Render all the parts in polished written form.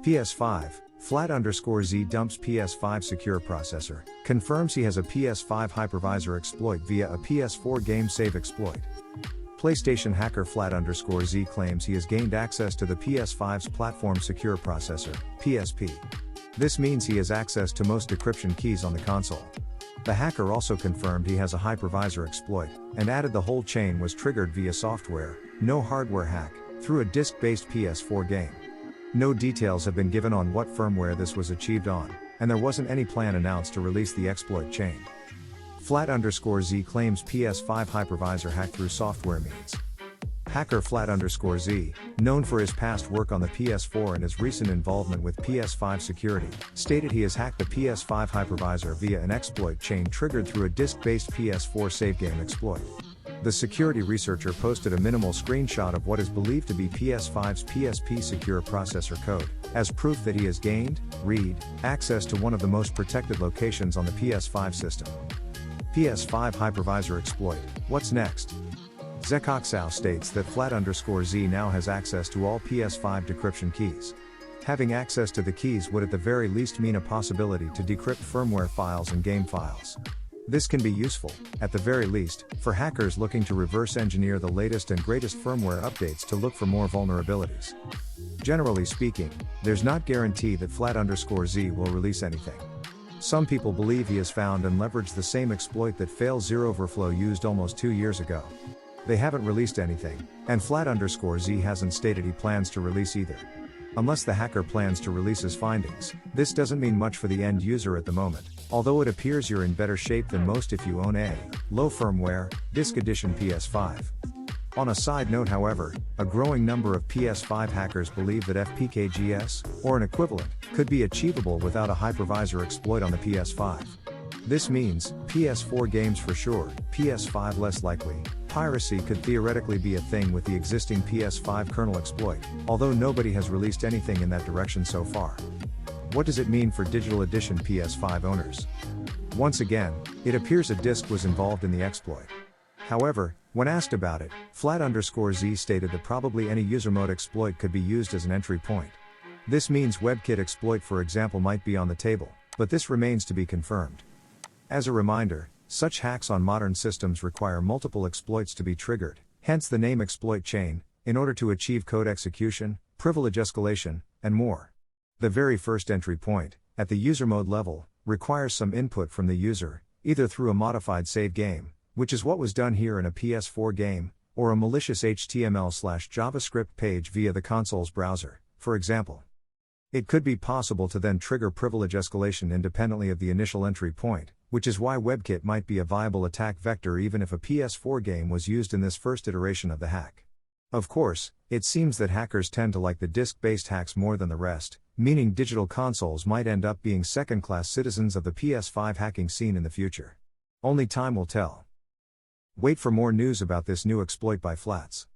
PS5, Flat_Z dumps PS5 secure processor, confirms he has a PS5 hypervisor exploit via a PS4 game save exploit. PlayStation hacker Flat_Z claims he has gained access to the PS5's platform secure processor, PSP. This means he has access to most decryption keys on the console. The hacker also confirmed he has a hypervisor exploit, and added the whole chain was triggered via software, no hardware hack, through a disk-based PS4 game. No details have been given on what firmware this was achieved on, and there wasn't any plan announced to release the exploit chain. Flat_Z claims PS5 hypervisor hack through software means. Hacker Flat_Z, known for his past work on the PS4 and his recent involvement with PS5 security, stated he has hacked the PS5 hypervisor via an exploit chain triggered through a disk-based PS4 save game exploit. The security researcher posted a minimal screenshot of what is believed to be PS5's PSP secure processor code, as proof that he has gained, access to one of the most protected locations on the PS5 system. PS5 hypervisor exploit, what's next? Zekoxow states that Flat_Z now has access to all PS5 decryption keys. Having access to the keys would at the very least mean a possibility to decrypt firmware files and game files. This can be useful, at the very least, for hackers looking to reverse engineer the latest and greatest firmware updates to look for more vulnerabilities. Generally speaking, there's not guarantee that Flat_Z will release anything. Some people believe he has found and leveraged the same exploit that Fail0verflow used almost 2 years ago. They haven't released anything, and Flat_Z hasn't stated he plans to release either. Unless the hacker plans to release his findings, this doesn't mean much for the end user at the moment, although it appears you're in better shape than most if you own a low firmware, Disk Edition PS5. On a side note however, a growing number of PS5 hackers believe that FPKGS, or an equivalent, could be achievable without a hypervisor exploit on the PS5. This means, PS4 games for sure, PS5 less likely. Piracy could theoretically be a thing with the existing PS5 kernel exploit, although nobody has released anything in that direction so far. What does it mean for Digital Edition PS5 owners? Once again, it appears a disk was involved in the exploit. However, when asked about it, Flat_Z stated that probably any user mode exploit could be used as an entry point. This means WebKit exploit for example might be on the table, but this remains to be confirmed. As a reminder, such hacks on modern systems require multiple exploits to be triggered, hence the name exploit chain, in order to achieve code execution, privilege escalation, and more. The very first entry point, at the user mode level, requires some input from the user, either through a modified save game, which is what was done here in a PS4 game, or a malicious HTML/JavaScript page via the console's browser, for example. It could be possible to then trigger privilege escalation independently of the initial entry point, which is why WebKit might be a viable attack vector even if a PS4 game was used in this first iteration of the hack. Of course, it seems that hackers tend to like the disk-based hacks more than the rest, meaning digital consoles might end up being second-class citizens of the PS5 hacking scene in the future. Only time will tell. Wait for more news about this new exploit by Flats.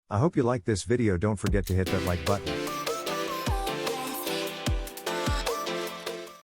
I hope you liked this video. Don't forget to hit that like button.